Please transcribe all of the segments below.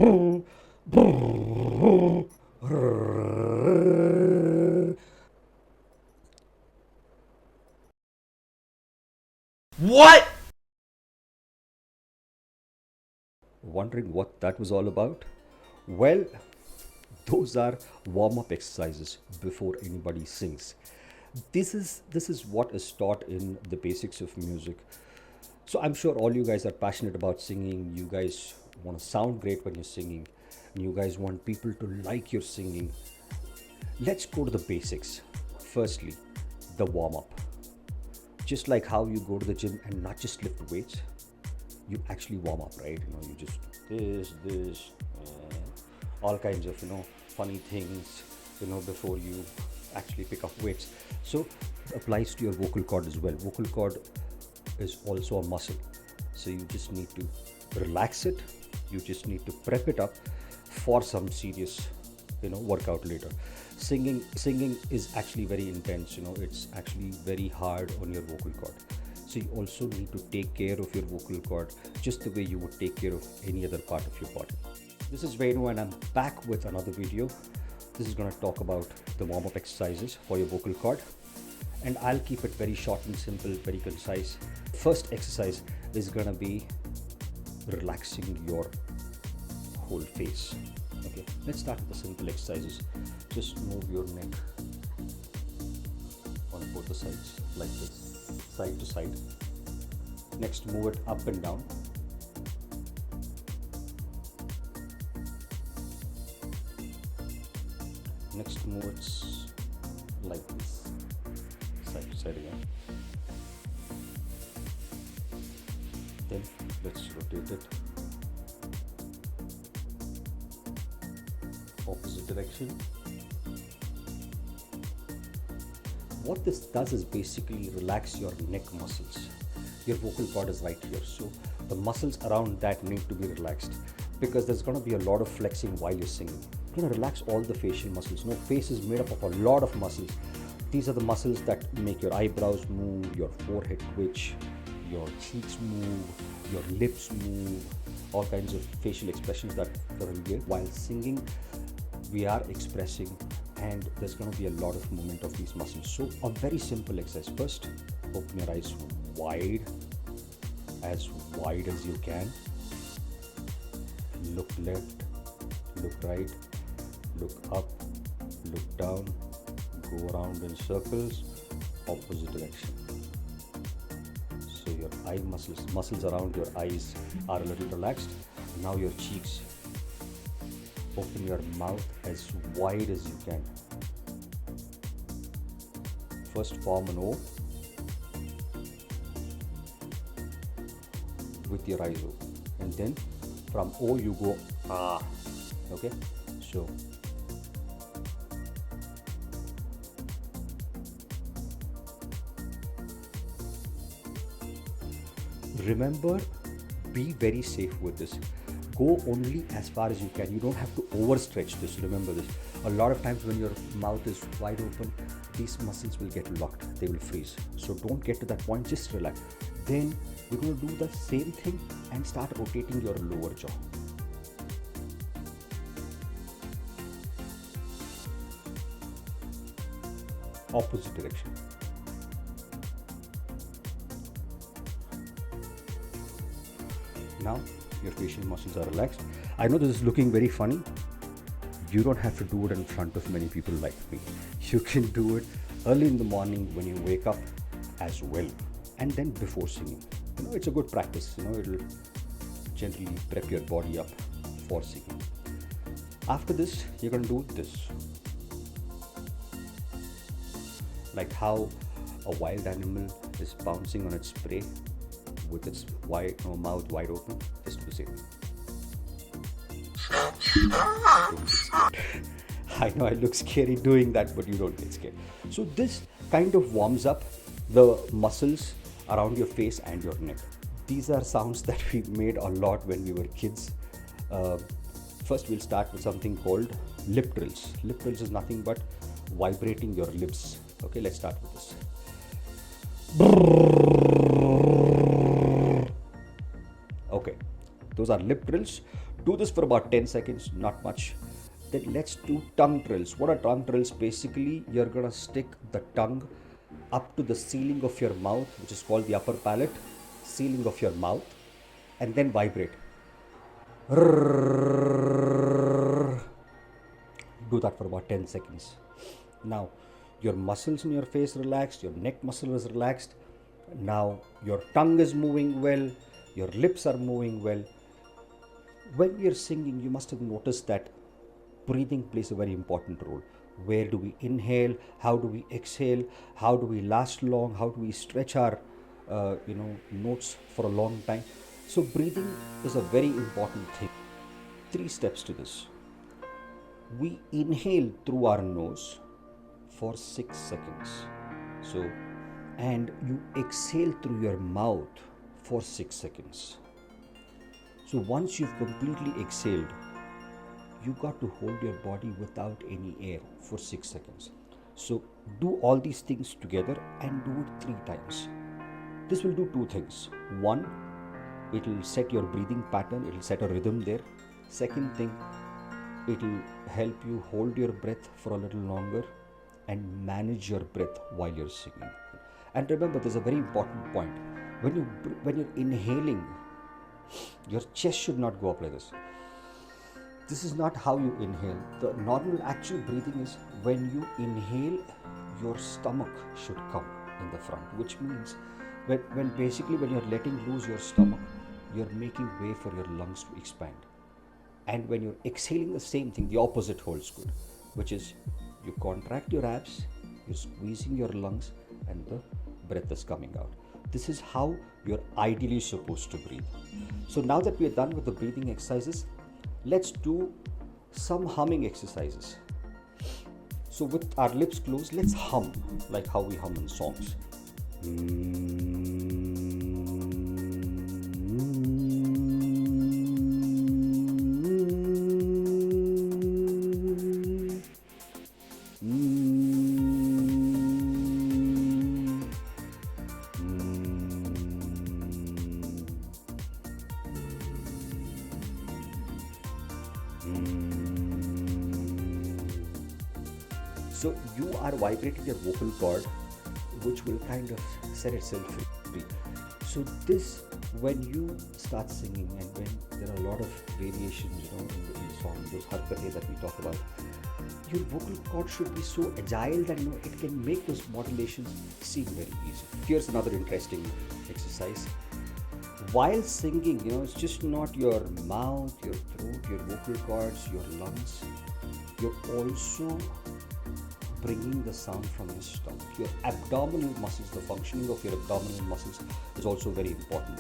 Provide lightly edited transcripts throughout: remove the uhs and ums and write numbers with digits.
What? Wondering what that was all about? Well, those are warm-up exercises before anybody sings. This is what is taught in the basics of music. So I'm sure all you guys are passionate about singing. You guys want to sound great when you're singing, and you guys want people to like your singing. Let's go to the basics. Firstly, the warm-up. Just like how you go to the gym and not just lift weights, you actually warm up, right? You just this, all kinds of funny things, before you actually pick up weights. So it applies to your vocal cord as well. Vocal cord is also a muscle, so you just need to relax it. You just need to prep it up for some serious workout later. Singing is actually very intense. It's actually very hard on your vocal cord, so you also need to take care of your vocal cord just the way you would take care of any other part of your body. This is Venu and I'm back with another video. This is going to talk about the warm-up exercises for your vocal cord, and I'll keep it very short and simple, very concise. First exercise is going to be relaxing your whole face. Okay, let's start with the simple exercises. Just move your neck on both the sides like this, side to side. Next, move it up and down. Next, move it like this, side to side again. Then let's rotate it opposite direction. What this does is basically relax your neck muscles. Your vocal cord is right here, so the muscles around that need to be relaxed, because there's going to be a lot of flexing while you're singing. You're going to relax all the facial muscles. Face is made up of a lot of muscles. These are the muscles that make your eyebrows move, your forehead twitch, your cheeks move, your lips move, all kinds of facial expressions that are revealed while singing. We are expressing, and there's going to be a lot of movement of these muscles. So a very simple exercise. First, open your eyes wide as you can. Look left, look right, look up, look down, go around in circles, opposite direction. So your eye muscles around your eyes are a little relaxed. Now your cheeks. Open your mouth as wide as you can. First, form an O with your eyes open, and then from O you go ah. Okay, so remember, be very safe with this. Go only as far as you can. You don't have to overstretch this. Remember this. A lot of times when your mouth is wide open, these muscles will get locked. They will freeze. So don't get to that point. Just relax. Then you're going to do the same thing and start rotating your lower jaw. Opposite direction. Now your facial muscles are relaxed. I know this is looking very funny. You don't have to do it in front of many people like me. You can do it early in the morning when you wake up as well, and then before singing. It's a good practice. It'll gently prep your body up for singing. After this, you're going to do this. Like how a wild animal is pouncing on its prey with its mouth wide open. Just do the same. I know I look scary doing that, but you don't get scared. So this kind of warms up the muscles around your face and your neck. These are sounds that we made a lot when we were kids. First, we'll start with something called lip trills. Lip trills is nothing but vibrating your lips. Okay, let's start with this. Okay, those are lip trills. Do this for about 10 seconds, not much. Then let's do tongue drills. What are tongue drills? Basically, you're gonna stick the tongue up to the ceiling of your mouth, which is called the upper palate, ceiling of your mouth, and then vibrate. Do that for about 10 seconds. Now, your muscles in your face relaxed, your neck muscle is relaxed. Now, your tongue is moving well, your lips are moving well. When we are singing, you must have noticed that breathing plays a very important role. Where do we inhale? How do we exhale? How do we last long? How do we stretch our notes for a long time? So breathing is a very important thing. 3 steps to this. We inhale through our nose for 6 seconds. So, and you exhale through your mouth for 6 seconds. So once you've completely exhaled, you got to hold your body without any air for 6 seconds. So do all these things together and do it 3 times. This will do 2 things. One, it will set your breathing pattern, it will set a rhythm there. Second thing, it will help you hold your breath for a little longer and manage your breath while you're singing. And remember, there's a very important point. When you're inhaling, your chest should not go up like this. This is not how you inhale. The normal actual breathing is when you inhale, your stomach should come in the front, which means when you're letting loose your stomach, you're making way for your lungs to expand. And when you're exhaling, the same thing, the opposite holds good, which is you contract your abs, you're squeezing your lungs, and the breath is coming out. This is how you're ideally supposed to breathe. So now that we are done with the breathing exercises, let's do some humming exercises. So with our lips closed, let's hum like how we hum in songs. So you are vibrating your vocal cord, which will kind of set itself free. So this, when you start singing and when there are a lot of variations, in the song, those harkate that we talk about, your vocal cord should be so agile that it can make those modulations seem very easy. Here's another interesting exercise. While singing, it's just not your mouth, your throat, your vocal cords, your lungs. You're also bringing the sound from your stomach. Your abdominal muscles, the functioning of your abdominal muscles is also very important.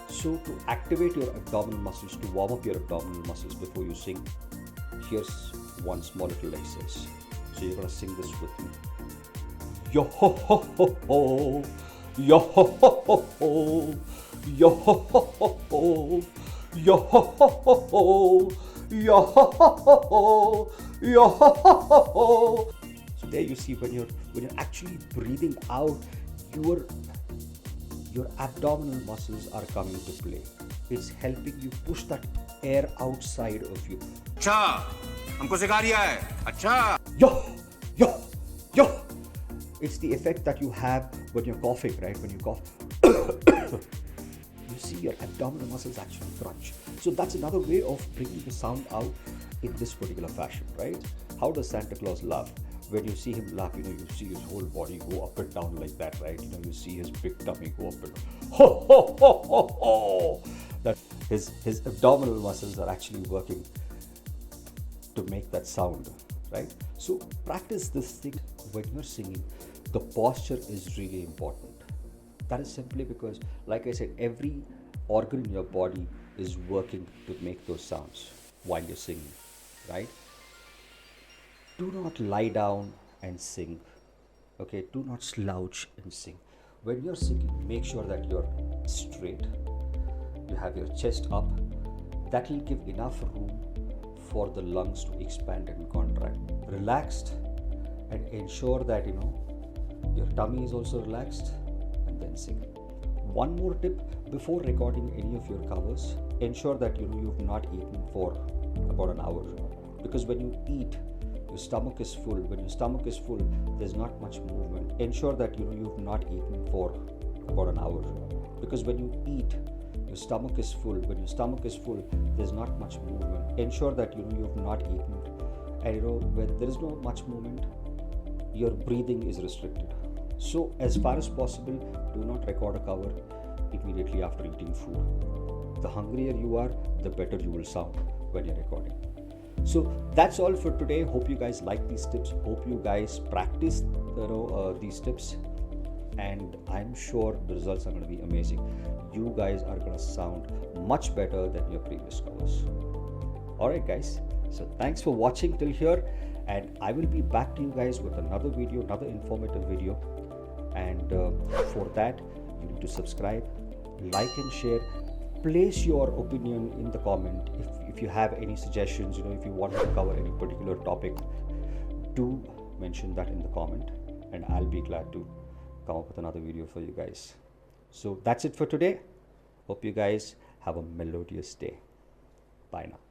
So to activate your abdominal muscles, to warm up your abdominal muscles before you sing, here's one small little exercise. So you're going to sing this with me. Yo ho ho ho ho, yo ho ho ho ho, yo ho ho ho ho, yo ho ho ho ho, yo ho ho ho ho, yo ho ho ho ho. So there you see, when you're actually breathing out, your abdominal muscles are coming to play. It's helping you push that air outside of you. अच्छा, हमको सिखा दिया है. अच्छा. Yo, yo, yo. It's the effect that you have when you're coughing, right? When you cough, you see your abdominal muscles actually crunch. So that's another way of bringing the sound out in this particular fashion, right? How does Santa Claus laugh? When you see him laugh, you see his whole body go up and down like that, right? You see his big tummy go up and down. Ho, ho, ho, ho, ho. That his abdominal muscles are actually working to make that sound, right? So practice this thing when you're singing. The posture is really important. That is simply because, like I said, every organ in your body is working to make those sounds while you're singing, right? Do not lie down and sing, okay? Do not slouch and sing. When you're singing, make sure that you're straight, you have your chest up. That will give enough room for the lungs to expand and contract. Relaxed, and ensure that your tummy is also relaxed, and then sing. one more tip: before recording any of your covers, ensure that you've not eaten for about an hour, because when you eat, your stomach is full. When your stomach is full, there's not much movement. Ensure that you've not eaten for about an hour, because when you eat, your stomach is full. When your stomach is full, there's not much movement. Ensure that you've not eaten, and when there is no much movement, your breathing is restricted. So as far as possible, do not record a cover immediately after eating food. The hungrier you are, the better you will sound when you're recording. So that's all for today. Hope you guys like these tips. Hope you guys practice these tips, and I'm sure the results are going to be amazing. You guys are going to sound much better than your previous covers. Alright guys, so thanks for watching till here, and I will be back to you guys with another video, another informative video. And for that, you need to subscribe, like and share. Place your opinion in the comment. If you have any suggestions, if you want me to cover any particular topic, do mention that in the comment, and I'll be glad to come up with another video for you guys. So that's it for today. Hope you guys have a melodious day. Bye now.